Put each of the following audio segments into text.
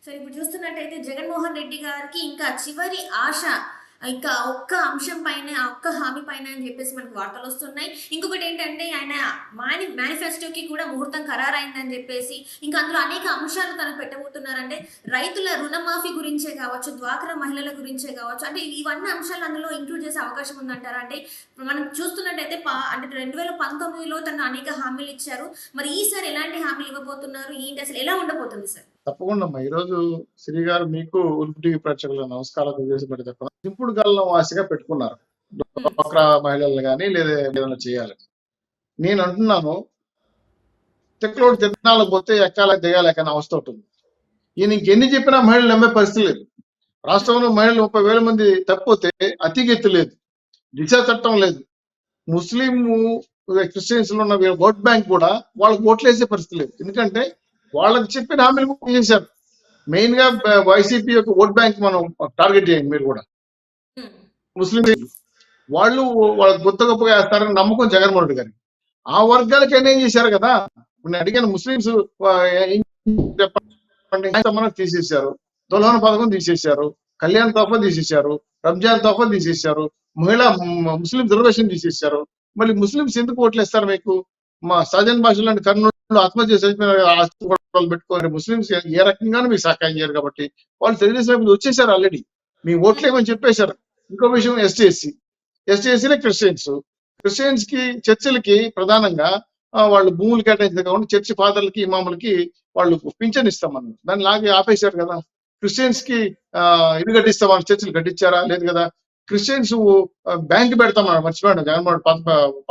So ఇప్పుడు చూస్తున్నట్టయితే జగన్మోహన్ రెడ్డి గారికి ఇంకా చివరి ఆశ ఇంకా ఒక్క అంశం పైన ఒక్క హామీ పైన అని చెప్పేసి మనకు వార్తలు వస్తున్నాయి. ఇంకొకటి ఏంటంటే ఆయన మేనిఫెస్టోకి కూడా ముహూర్తం ఖరారైందని చెప్పేసి ఇంకా అందులో అనేక అంశాలు తను పెట్టబోతున్నారంటే రైతుల రుణమాఫీ గురించే కావచ్చు, డ్వాక్రా మహిళల గురించే కావచ్చు, అంటే ఇవన్నీ అంశాలు అందులో ఇంక్లూడ్ చేసే అవకాశం ఉందంటారా? అంటే మనం చూస్తున్నట్టయితే అంటే 2019లో తను అనేక హామీలు ఇచ్చారు. మరి ఈసారి ఎలాంటి హామీలు ఇవ్వబోతున్నారు, ఏంటి, అసలు ఎలా ఉండబోతుంది సార్? తప్పకుండా అమ్మా. ఈరోజు శ్రీ గారు మీకు ఉల్పు టీవీ ప్రేక్షకుల నమస్కారాలు తెలియజేసి చెప్పడం సింపుడు గల్లం వాసిగా పెట్టుకున్నారు డ్వాక్రా మహిళలు కానీ లేదా ఏదైనా చేయాలని. నేను అంటున్నాను, తెక్కలోడు తిరణాలకు పోతే ఎక్కాల దిగాలేక అవస్థ ఉంటుంది. ఈయన ఇంకెన్ని చెప్పినా మహిళలు నమ్మే పరిస్థితి లేదు. రాష్ట్రంలో మహిళలు 30,000 మంది తప్పిపోతే అతిగెత్తు లేదు, దిశ చట్టం లేదు, ముస్లిం క్రిస్టియన్స్ లో ఉన్న ఓట్ బ్యాంక్ కూడా వాళ్ళకి ఓట్లు వేసే పరిస్థితి లేదు. ఎందుకంటే వాళ్ళకి చెప్పిన హామీలు చేశారు. మెయిన్ గా వైసీపీ యొక్క ఓట్ బ్యాంక్ మనం టార్గెట్ చేయండి. మీరు కూడా ముస్లిం వాళ్ళు వాళ్ళకి గొప్ప గొప్పగా వేస్తారని నమ్మకం జగన్మోహన్ రెడ్డి గారికి. ఆ వర్గాలకి ఏం చేశారు కదా. నేను అడిగాను, ముస్లింస్ తీసేశారు, దుల్హన పథకం తీసేశారు, కళ్యాణ్ తోఫా తీసేశారు, రంజాన్ తోఫా తీసేశారు, మహిళా ముస్లిం రిజర్వేషన్ తీసేశారు. మళ్ళీ ముస్లింస్ ఎందుకు ఓట్లు వేస్తారు మీకు? మా సహజన్ భాషలో కర్నూలు ఆత్మహత్య చనిపోయిన పెట్టుకోవాలి. ముస్లింస్ ఏ రకంగానూ మీకు సహాయం చేయరు కాబట్టి వాళ్ళు తెలుగుదేశం వచ్చేసారు. ఆల్రెడీ మీ ఓట్లు ఏమని చెప్పేశారు. ఇంకో విషయం, ఎస్టీఎస్సీలే క్రిస్టియన్స్ కి చర్చిలకి ప్రధానంగా వాళ్ళు భూములు కేటాయించే కాకుండా చర్చి ఫాదర్లకి ఇమాములకి వాళ్ళు పింఛన్ ఇస్తామన్నారు. దాన్ని లాగే ఆపేశారు కదా. క్రిస్టియన్స్ కి ఇల్లు కట్టిస్తామని చర్చిలు కట్టించారా? లేదు కదా. క్రిస్టియన్స్ బ్యాంక్ పెడతామన్నారు, మర్చిపోయాడు జగన్మోహన్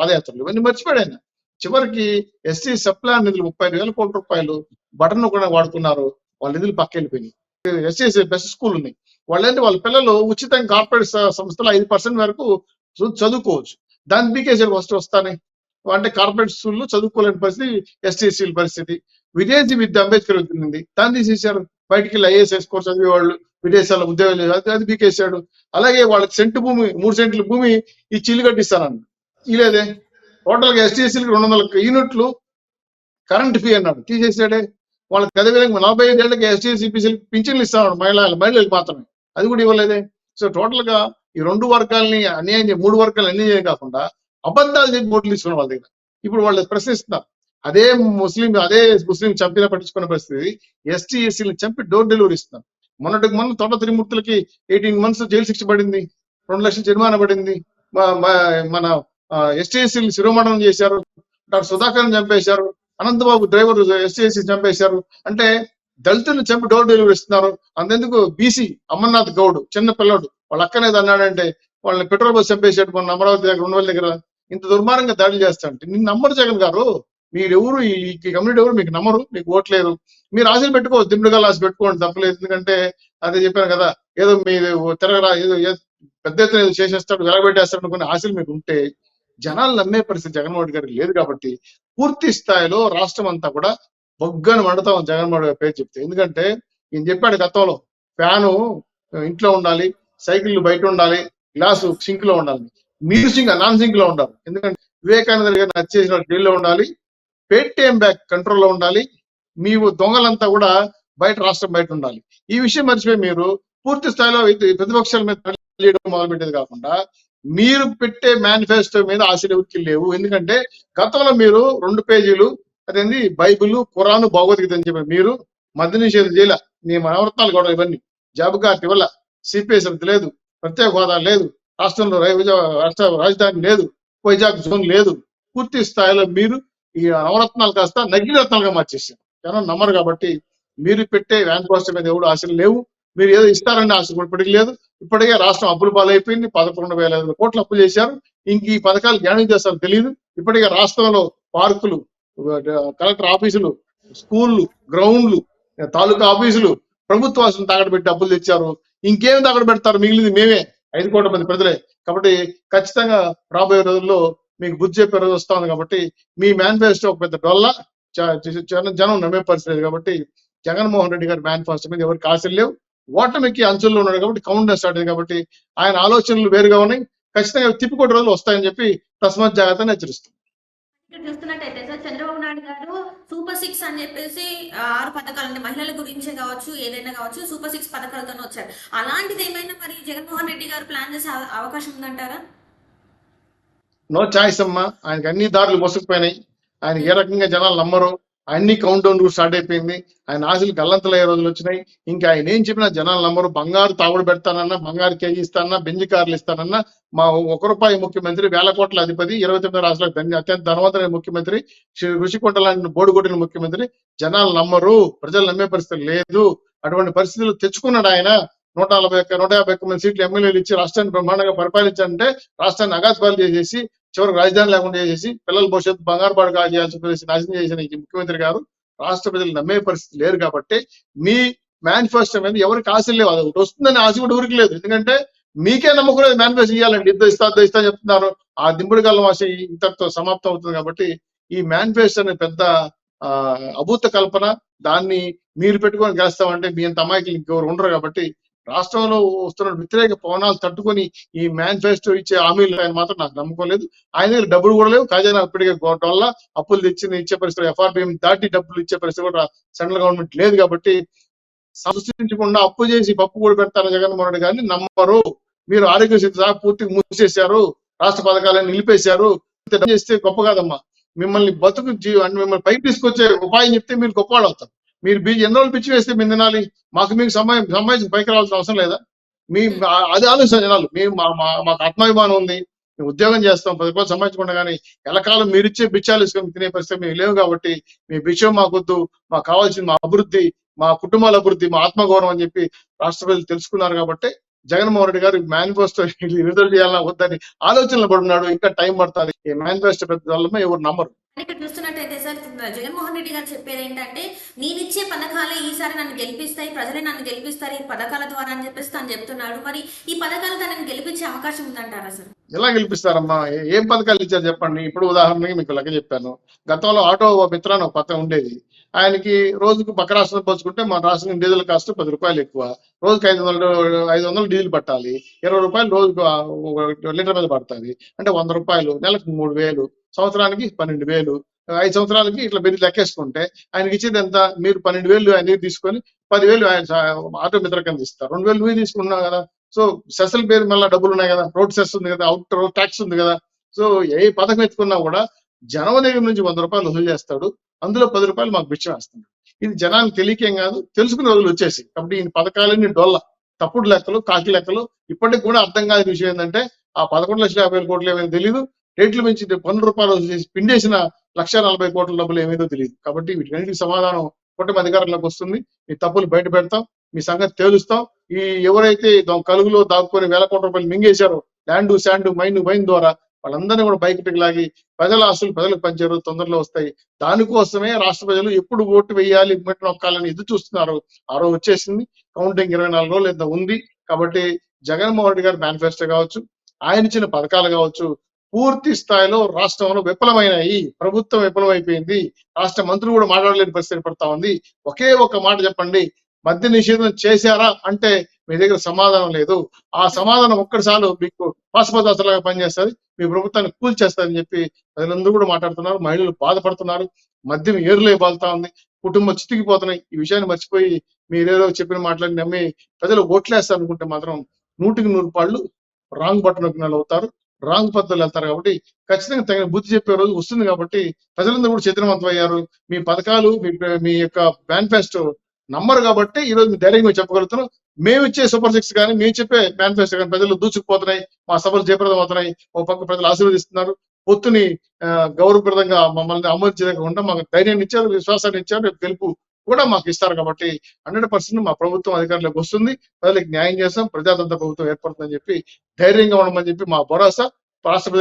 పాదయాత్రలు, ఇవన్నీ మర్చిపోయాడు ఆయన. చివరికి ఎస్టీ సప్లాన్ నిధులు 35,000 కోట్ల రూపాయలు బటన్ కూడా వాడుకున్నారు. వాళ్ళ నిధులు పక్క వెళ్ళిపోయినాయి. ఎస్టీ బెస్ట్ స్కూల్ ఉన్నాయి. వాళ్ళంటే వాళ్ళ పిల్లలు ఉచితంగా కార్పొరేట్ సంస్థలు 5% వరకు చదువుకోవచ్చు. దాన్ని బీకేసీ ఫస్ట్ వస్తానే. అంటే కార్పొరేట్ స్కూల్లో చదువుకోలేని పరిస్థితి ఎస్టీఎస్సీల పరిస్థితి. విదేశీ విద్య అంబేద్కర్ ఉంది, దాన్ని తీసేశారు. బయటికి వెళ్ళి ఐఏఎస్ కోర్స్ చదివేవాళ్ళు విదేశాల్లో ఉద్యోగాలు అది బీకేశాడు. అలాగే వాళ్ళకి సెంటు భూమి 3 సెంట్ల భూమి ఇచ్చి ఇల్లు కట్టిస్తానన్నాడు. ఇలేదే. టోటల్ గా ఎస్టీఎస్సీలకు 200 యూనిట్లు కరెంట్ ఫీ అన్నాడు, తీసేసాడే. వాళ్ళకి అదేవిధంగా 45 ఏళ్ళకి ఎస్టీఎస్సీపీసీలకు పింఛన్లు ఇస్తాడు మహిళలకు మాత్రమే, అది కూడా ఇవ్వలేదే. సో టోటల్ గా ఈ 2 వర్గాలని అన్యాయం 3 వర్గాలు అన్యాయం కాకుండా అబద్ధాలు చెప్పి ఓట్లు తీసుకున్న వాళ్ళ దగ్గర ఇప్పుడు వాళ్ళు ప్రశ్నిస్తున్నారు. అదే ముస్లిం చంపినా పట్టించుకున్న పరిస్థితి ఎస్టీఎస్సీలను చంపి డోర్ డెలివరీ ఇస్తున్నారు. మొన్న తోట త్రిమూర్తులకి 18 months జైలు శిక్ష పడింది, 2 లక్షల జరిమానా పడింది. మన ఎస్టీఎస్సీలు శిరోమణం చేశారు, డాక్టర్ సుధాకర్ చంపేశారు, అనంతబాబు డ్రైవర్ ఎస్టీఎస్సీ చంపేశారు. అంటే దళితులను చంపి డోర్ డెలివరీ ఇస్తున్నారు. అంతెందుకు బీసీ అమర్నాథ్ గౌడ్ చిన్న పిల్లోడు వాళ్ళ అక్కనేది అన్నాడంటే వాళ్ళని పెట్రోల్ బస్ చంపేసాడు మొన్న అమరావతి దగ్గర 2,000 దగ్గర. ఇంత దుర్మార్గంగా దాడులు చేస్తాడంటే నిన్ను నమ్మరు జగన్ గారు. మీరెవరు ఈ కమ్యూనిటీ ఎవరు మీకు నమ్మరు, మీకు ఓట్లేరు. మీరు ఆశలు పెట్టుకోవద్దు, దిండుగా ఆశ పెట్టుకోండి, తప్పలేదు. ఎందుకంటే అదే చెప్పాను కదా, ఏదో మీరు తిరగరా ఏదో పెద్ద ఎత్తున ఏదో చేసేస్తాడు వెలగబెట్టేస్తాడు అనుకునే ఆశలు మీకు ఉంటే జనాలు నమ్మే పరిస్థితి జగన్మోహన్ రెడ్డి గారికి లేదు. కాబట్టి పూర్తి స్థాయిలో రాష్ట్రం అంతా కూడా బొగ్గను మండతాం జగన్మోహన్ రెడ్డి పేరు చెప్తే. ఎందుకంటే ఈయన చెప్పాడు గతంలో, ఫ్యాను ఇంట్లో ఉండాలి, సైకిల్ బయట ఉండాలి, గ్లాసు సింక్ లో ఉండాలి, మీరు నాన్ సింక్ లో ఉండాలి. ఎందుకంటే వివేకానంద గారిని వచ్చేసిన జైల్లో ఉండాలి, పేటీఎం బ్యాక్ కంట్రోల్లో ఉండాలి, మీ దొంగలంతా కూడా రాష్ట్రం బయట ఉండాలి. ఈ విషయం మర్చిపోయి మీరు పూర్తి స్థాయిలో ప్రతిపక్షాల మీద చేయడం మొదలుపెట్టేది కాకుండా మీరు పెట్టే మేనిఫెస్టో మీద ఆశలు ఎవరికి లేవు. ఎందుకంటే గతంలో మీరు 2 పేజీలు అదేంది బైబిల్, ఖురాన్, భగవద్గీత అని చెప్పి మీరు మద్య నిషేధం చేయాల, మీ నవరత్నాలు కూడా ఇవన్నీ జాబ్ కార్డు ఇవ్వాల, సిపిఎస్ లేదు, ప్రత్యేక హోదా లేదు, రాష్ట్రంలో రాష్ట్ర రాజధాని లేదు, వైజాగ్ జోన్ లేదు. పూర్తి స్థాయిలో మీరు ఈ నవరత్నాలు కాస్త నగిరత్నాలుగా మార్చేసారు. జనం నమ్మరు. కాబట్టి మీరు పెట్టే మేనిఫెస్టో మీద ఎవరు ఆశలు లేవు. మీరు ఏదో ఇస్తారని ఆశ ఇప్పటికీ లేదు. ఇప్పటికే రాష్ట్రం అప్పులు పాలైపోయింది, 11,500 కోట్లు అప్పు చేశారు. ఇంక ఈ పథకాలు జ్ఞానం చేస్తారో తెలియదు. ఇప్పటికే రాష్ట్రంలో పార్కులు, కలెక్టర్ ఆఫీసులు, స్కూళ్ళు, గ్రౌండ్లు, తాలూకా ఆఫీసులు, ప్రభుత్వ ఆస్తులను తాకట్టు పెట్టి అప్పులు తెచ్చారు. ఇంకేం తాకట్టు పెడతారు? మిగిలింది మేమే, 5 కోట్ల మంది ప్రజలే. కాబట్టి ఖచ్చితంగా రాబోయే రోజుల్లో మీకు బుద్ధి చెప్పే రోజు వస్తుంది. కాబట్టి మీ మేనిఫెస్టో ఒక పెద్ద డొల్లా, జనం నమ్మే పరిస్థితి. కాబట్టి జగన్మోహన్ రెడ్డి గారి మేనిఫెస్టో మీద ఎవరికి ఆశలు లేవు. ఓటమికి అంచుల్లో ఉన్నాడు కాబట్టి కౌంట్ స్టార్ట్ అయింది. కాబట్టి ఆయన ఆలోచనలు వేరుగా ఉన్నాయి. ఖచ్చితంగా తిప్పికొట్టే రోజులు వస్తాయని చెప్పి తస్మత్ జాగ్రత్తని హెచ్చరిస్తుంది. ఇక్కడ చూస్తున్నట్టయితే సార్, చంద్రబాబు నాయుడు గారు సూపర్ 6 అని చెప్పేసి 6 పథకాలు అంటే మహిళల గురించే కావచ్చు, ఏదైనా కావచ్చు సూపర్ 6 పథకాలతోనే వచ్చారు. అలాంటిది ఏమైనా మరి జగన్మోహన్ రెడ్డి గారు ప్లాన్ చేసే అవకాశం ఉందంటారా? నో చాయిస్ అమ్మా. ఆయనకి అన్ని దారులు మోసుకుపోయినాయి. ఆయన ఏ రకంగా జనాలు నమ్మరు. అన్ని కౌంట్ డౌన్ రూట్ స్టార్ట్ అయిపోయింది. ఆయన ఆశలు గల్లంతలయ్యే రోజులు వచ్చినాయి. ఇంకా ఆయన ఏం చెప్పినా జనాలు నమ్మరు. బంగారు తాగుడు పెడతానన్నా, బంగారు కేజీ ఇస్తానన్నా, బెంజ్ కార్లు ఇస్తానన్నా, మా ₹1 ముఖ్యమంత్రి, వేల కోట్ల అధిపతి, 29 రాష్ట్రాలకు అత్యంత ధనవంతమైన ముఖ్యమంత్రి, ఋషికొండ లాంటి బోడుగొట్టిన ముఖ్యమంత్రి. జనాలు నమ్మరు, ప్రజలు నమ్మే పరిస్థితి లేదు. అటువంటి పరిస్థితులు తెచ్చుకున్నాడు ఆయన. 150 మంది సీట్లు ఎమ్మెల్యేలు ఇచ్చి రాష్ట్రాన్ని బ్రహ్మాండంగా పరిపాలించాలంటే రాష్ట్రాన్ని అగాధపాలు చేసేసి చివరికి రాజధాని లేకుండా చేసి పిల్లల భవిష్యత్తు బంగారు పాడు చేయాల్సి నాశనం చేసిన ఈ ముఖ్యమంత్రి గారు రాష్ట్ర ప్రజలు నమ్మే పరిస్థితి లేరు. కాబట్టి మీ మేనిఫెస్టో మీద ఎవరికి ఆశ లేవు. అది ఒకటి వస్తుందని ఆశ కూడా ఊరికి లేదు. ఎందుకంటే మీకే నమ్మకం లేదు. మేనిఫెస్టో ఇవ్వాలండి, ఇస్తా చెప్తున్నారు. ఆ దింపుడు కాలం ఆశ ఇంతటితో సమాప్తం అవుతుంది. కాబట్టి ఈ మేనిఫెస్టో అనే పెద్ద అభూత కల్పన. దాన్ని మీరు పెట్టుకొని గెలుస్తామంటే మీ అంత అమాయకులు ఇంకెవరు ఉండరు. కాబట్టి రాష్ట్రంలో వస్తున్న వ్యతిరేక పవనాలు తట్టుకొని ఈ మేనిఫెస్టో ఇచ్చే హామీలు ఆయన మాత్రం నాకు నమ్మకం లేదు. ఆయన దగ్గర డబ్బులు కూడా లేవు. ఖజానా ఇప్పటికే వల్ల అప్పులు ఇచ్చే పరిస్థితి, FRPM దాటి డబ్బులు ఇచ్చే పరిస్థితి కూడా సెంట్రల్ గవర్నమెంట్ లేదు. కాబట్టి సృష్టించకుండా అప్పు చేసి పప్పు కూడా పెడతారు జగన్మోహన్ రెడ్డి గారిని నమ్మరు. మీరు ఆరోగ్యశ్రీ సహా పూర్తిగా మూసేశారు, రాష్ట్ర పథకాలను నిలిపేశారు. చేస్తే గొప్ప కాదమ్మా. మిమ్మల్ని బతుకు అంటే మిమ్మల్ని పైకి తీసుకొచ్చే ఉపాయం చెప్తే మీరు గొప్పవాడు అవుతారు. మీరు ఎన్ని రోజులు పిచ్చి వేస్తే మీరు తినాలి. మీకు సంబంధించిన పైకి రావాల్సిన అవసరం లేదా? మీ అది ఆలోచన జనాలు. మేము మాకు ఆత్మాభిమానం ఉంది, మేము ఉద్యోగం చేస్తాం, 10 రూపాయలు సంపాదించకుండా. కానీ ఎలకాలం మీరిచ్చే బిచ్చాలు ఇసుకొని తినే పరిస్థితి మేము లేవు. కాబట్టి మీ బిచ్చం మాకొద్దు. మాకు కావాల్సింది మా అభివృద్ధి, మా కుటుంబాల అభివృద్ధి, మా ఆత్మగౌరవం అని చెప్పి రాష్ట్ర ప్రజలు తెలుసుకున్నారు. కాబట్టి జగన్మోహన్ రెడ్డి గారు మేనిఫెస్టో విడుదల చేయాలన్నా వద్దని ఆలోచనలు పడున్నాడు. ఇంకా టైం పడుతుంది. ఈ మేనిఫెస్టో పెద్ద వల్ల ఎవరు నమ్మరు. ఇక్కడ చూస్తున్నట్టయితే సార్, జగన్మోహన్ రెడ్డి గారు చెప్పేది ఏంటంటే, నేనిచ్చే పథకాలే ఈసారి నన్ను గెలిపిస్తాయి, ప్రజలే నన్ను గెలిపిస్తారు ఈ పథకాల ద్వారా అని చెప్పేసి తను చెప్తున్నాడు. మరి ఈ పథకాలు తనని గెలిపించే అవకాశం ఉందంటారా సార్? ఎలా గెలిపిస్తారమ్మా? ఏం పథకాలు ఇచ్చారు చెప్పండి. ఇప్పుడు ఉదాహరణకి మీకు లెక్క చెప్పాను. గతంలో ఆటో మిత్ర అని ఒక పథకం ఉండేది. ఆయనకి రోజుకు పక్క రాష్ట్రం పోల్చుకుంటే మన రాష్ట్రం డీజిల్ కాస్ట్ ₹10 ఎక్కువ. రోజుకి 500 డీజిల్ పట్టాలి. ₹20 రోజుకు లీటర్ మీద పడుతుంది. అంటే ₹100. నెలకు 3,000, సంవత్సరానికి 12,000. 5 సంవత్సరాలకి ఇట్లా మీరు లెక్కేసుకుంటే ఆయనకి ఇచ్చేది ఎంత? మీరు 12,000 ఆయన తీసుకొని 10,000 ఆయన ఆటో మిత్ర కింద ఇస్తారు. 2,000 నువ్వు తీసుకున్నావు కదా. సో సెస్ల పేరు మళ్ళీ డబ్బులు ఉన్నాయి కదా, రోడ్ సెస్ ఉంది కదా, అవుట్ రోడ్ ట్యాక్స్ ఉంది కదా. సో ఏ పథకం ఎత్తుకున్నా కూడా జనం దగ్గర నుంచి ₹100 వసూలు చేస్తాడు. అందులో ₹10 మాకు బిచ్చం వేస్తున్నాడు. ఇది జనానికి తెలియకేం కాదు, తెలుసుకునే రోజులు వచ్చేసి. కాబట్టి ఈ పథకాలన్నీ డొల్ల, తప్పుడు లెక్కలు, కాకి లెక్కలు. ఇప్పటికి కూడా అర్థం కాని విషయం ఏంటంటే ఆ 11,50,000 కోట్లు ఏమైనా తెలియదు. రేట్లు మించి ₹100 వసూలు చేసి పిండేసిన 1,40,000 కోట్ల డబ్బులు ఏమేదో తెలియదు. కాబట్టి వీటికన్నిటికి సమాధానం కూటమి అధికారంలోకి వస్తుంది. మీ తప్పులు బయట పెడతాం, మీ సంగతి తేలుస్తాం. ఈ ఎవరైతే కలుగులో దాక్కుని ₹1,000 మింగేశారో ల్యాండ్, శాండ్, వైన్ ద్వారా వాళ్ళందరినీ కూడా బయటకు లాగి ప్రజల ఆస్తులు ప్రజలకు పంచారు. తొందరలో వస్తాయి. దానికోసమే రాష్ట్ర ప్రజలు ఎప్పుడు ఓటు వేయాలి, మెట్టు నొక్కాలని ఎదురు చూస్తున్నారు. ఆ రోజు వచ్చేసింది. కౌంటింగ్ 24 రోజులు ఎంత ఉంది. కాబట్టి జగన్మోహన్ రెడ్డి గారి మేనిఫెస్టో కావచ్చు, ఆయన ఇచ్చిన పథకాలు కావచ్చు, పూర్తి స్థాయిలో రాష్ట్రంలో విఫలమైనాయి. ప్రభుత్వం విఫలమైపోయింది. రాష్ట్ర మంత్రులు కూడా మాట్లాడలేని పరిస్థితి పడతా ఉంది. ఒకే ఒక మాట చెప్పండి, మద్య నిషేధం చేశారా అంటే మీ దగ్గర సమాధానం లేదు. ఆ సమాధానం ఒక్కసారి మీకు పాశుపతాస్త్రాలుగా పనిచేస్తుంది, మీ ప్రభుత్వాన్ని కూల్చేస్తారని చెప్పి ప్రజలందరూ కూడా మాట్లాడుతున్నారు. మహిళలు బాధపడుతున్నారు. మద్యం ఏరులే బాలుతా ఉంది. కుటుంబం చితికిపోతున్నాయి. ఈ విషయాన్ని మర్చిపోయి మీరేదో చెప్పిన మాటలని నమ్మి ప్రజలు ఓట్లేస్తారు అనుకుంటే మాత్రం 100కి 100 రాంగ్ బటన్ నొక్కిన అవుతారు, రాంగ్ పద్ధతులు వెళ్తారు. కాబట్టి ఖచ్చితంగా తగిన బుద్ధి చెప్పే రోజు వస్తుంది. కాబట్టి ప్రజలందరూ కూడా చైతన్యవంతం అయ్యారు. మీ పథకాలు, మీ యొక్క మేనిఫెస్టో నమ్మరు. కాబట్టి ఈ రోజు మీ ధైర్యంగా చెప్పగలుగుతున్నాం. మేము ఇచ్చే సూపర్ 6 కానీ, మేము చెప్పే మేనిఫెస్టో కానీ ప్రజలు దూచుకుపోతున్నాయి. మా సభలు జయప్రదం అవుతున్నాయి. ఓ పక్క ప్రజలు ఆశీర్వదిస్తున్నారు. పొత్తుని గౌరవప్రదంగా మమ్మల్ని ఆమోదించకుండా మాకు ధైర్యాన్ని ఇచ్చారు, విశ్వాసాన్ని ఇచ్చారు. రేపు గెలుపు కూడా మాకు ఇస్తారు. కాబట్టి 100% మా ప్రభుత్వం అధికారంలోకి వస్తుంది. ప్రజలకు న్యాయం చేస్తాం. ప్రజాతంత్ర ప్రభుత్వం ఏర్పడుతుందని చెప్పి ధైర్యంగా ఉండమని చెప్పి మా భరోసా. రాష్ట్ర